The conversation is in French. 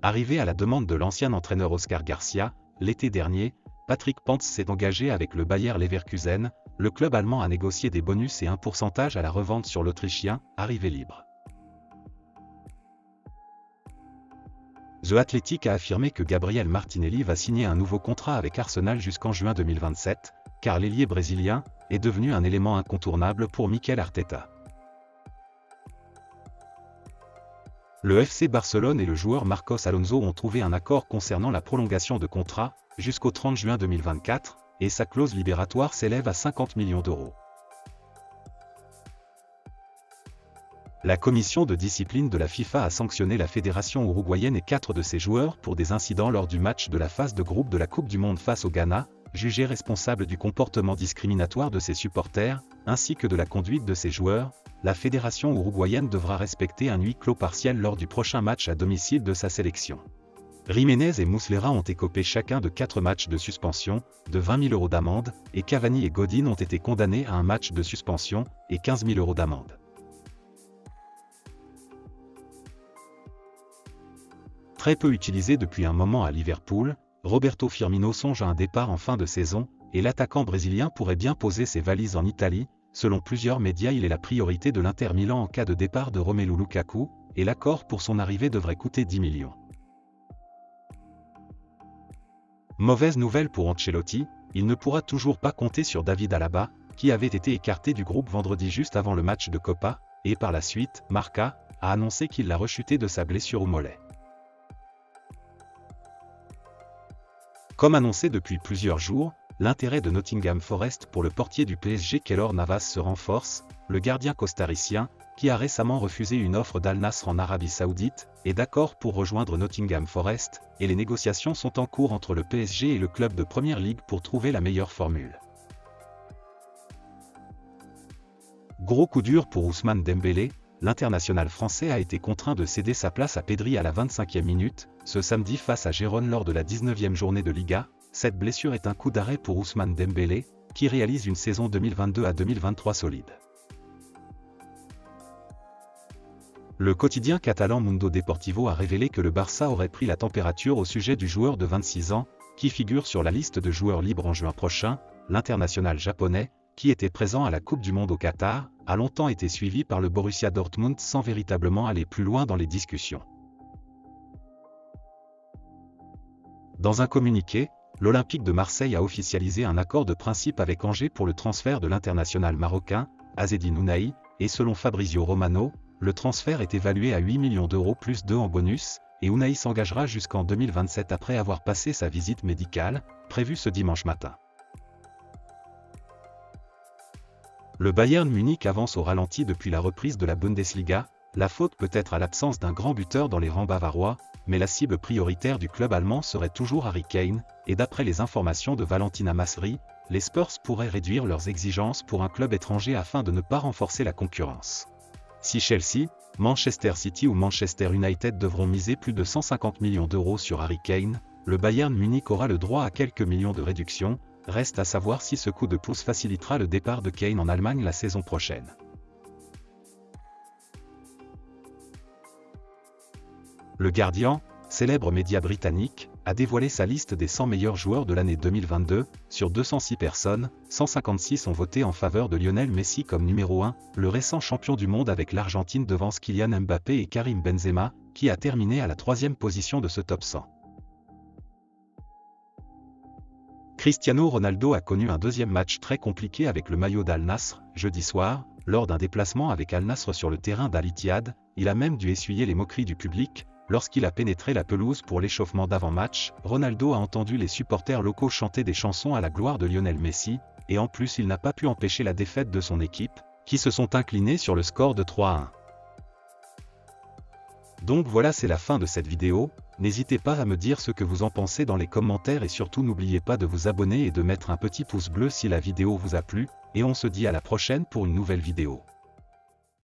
Arrivé à la demande de l'ancien entraîneur Oscar Garcia, l'été dernier, Patrick Pantz s'est engagé avec le Bayer Leverkusen. Le club allemand a négocié des bonus et un pourcentage à la revente sur l'Autrichien, arrivé libre. The Athletic a affirmé que Gabriel Martinelli va signer un nouveau contrat avec Arsenal jusqu'en juin 2027, car l'ailier brésilien est devenu un élément incontournable pour Mikel Arteta. Le FC Barcelone et le joueur Marcos Alonso ont trouvé un accord concernant la prolongation de contrat jusqu'au 30 juin 2024, et sa clause libératoire s'élève à 50 millions d'euros. La commission de discipline de la FIFA a sanctionné la fédération uruguayenne et 4 de ses joueurs pour des incidents lors du match de la phase de groupe de la Coupe du Monde face au Ghana, jugés responsables du comportement discriminatoire de ses supporters, ainsi que de la conduite de ses joueurs. La fédération uruguayenne devra respecter un huis clos partiel lors du prochain match à domicile de sa sélection. Jiménez et Muslera ont écopé chacun de 4 matchs de suspension, de 20 000 € d'amende, et Cavani et Godin ont été condamnés à un match de suspension et 15 000 € d'amende. Très peu utilisé depuis un moment à Liverpool, Roberto Firmino songe à un départ en fin de saison, et l'attaquant brésilien pourrait bien poser ses valises en Italie. Selon plusieurs médias, il est la priorité de l'Inter Milan en cas de départ de Romelu Lukaku, et l'accord pour son arrivée devrait coûter 10 millions. Mauvaise nouvelle pour Ancelotti, il ne pourra toujours pas compter sur David Alaba, qui avait été écarté du groupe vendredi juste avant le match de Copa, et par la suite, Marca a annoncé qu'il l'a rechuté de sa blessure au mollet. Comme annoncé depuis plusieurs jours, l'intérêt de Nottingham Forest pour le portier du PSG Keylor Navas se renforce. Le gardien costaricien, qui a récemment refusé une offre d'Al Nassr en Arabie Saoudite, est d'accord pour rejoindre Nottingham Forest, et les négociations sont en cours entre le PSG et le club de Première Ligue pour trouver la meilleure formule. Gros coup dur pour Ousmane Dembélé, l'international français a été contraint de céder sa place à Pedri à la 25e minute, ce samedi face à Gérone lors de la 19e journée de Liga. Cette blessure est un coup d'arrêt pour Ousmane Dembélé, qui réalise une saison 2022 à 2023 solide. Le quotidien catalan Mundo Deportivo a révélé que le Barça aurait pris la température au sujet du joueur de 26 ans, qui figure sur la liste de joueurs libres en juin prochain. L'international japonais, qui était présent à la Coupe du Monde au Qatar, a longtemps été suivi par le Borussia Dortmund sans véritablement aller plus loin dans les discussions. Dans un communiqué, l'Olympique de Marseille a officialisé un accord de principe avec Angers pour le transfert de l'international marocain, Azzedine Ounahi, et selon Fabrizio Romano, le transfert est évalué à 8 millions d'euros plus 2 en bonus, et Ounahi s'engagera jusqu'en 2027 après avoir passé sa visite médicale, prévue ce dimanche matin. Le Bayern Munich avance au ralenti depuis la reprise de la Bundesliga. La faute peut être à l'absence d'un grand buteur dans les rangs bavarois, mais la cible prioritaire du club allemand serait toujours Harry Kane, et d'après les informations de Valentina Masri, les Spurs pourraient réduire leurs exigences pour un club étranger afin de ne pas renforcer la concurrence. Si Chelsea, Manchester City ou Manchester United devront miser plus de 150 millions d'euros sur Harry Kane, le Bayern Munich aura le droit à quelques millions de réduction. Reste à savoir si ce coup de pouce facilitera le départ de Kane en Allemagne la saison prochaine. Le Guardian, célèbre média britannique, a dévoilé sa liste des 100 meilleurs joueurs de l'année 2022. Sur 206 personnes, 156 ont voté en faveur de Lionel Messi comme numéro 1, le récent champion du monde avec l'Argentine devance Kylian Mbappé et Karim Benzema, qui a terminé à la 3e position de ce top 100. Cristiano Ronaldo a connu un deuxième match très compliqué avec le maillot d'Al Nassr, jeudi soir, lors d'un déplacement avec Al Nassr sur le terrain d'Al Ittihad. Il a même dû essuyer les moqueries du public. Lorsqu'il a pénétré la pelouse pour l'échauffement d'avant-match, Ronaldo a entendu les supporters locaux chanter des chansons à la gloire de Lionel Messi, et en plus il n'a pas pu empêcher la défaite de son équipe, qui se sont inclinés sur le score de 3-1. Donc voilà, c'est la fin de cette vidéo. N'hésitez pas à me dire ce que vous en pensez dans les commentaires et surtout n'oubliez pas de vous abonner et de mettre un petit pouce bleu si la vidéo vous a plu, et on se dit à la prochaine pour une nouvelle vidéo.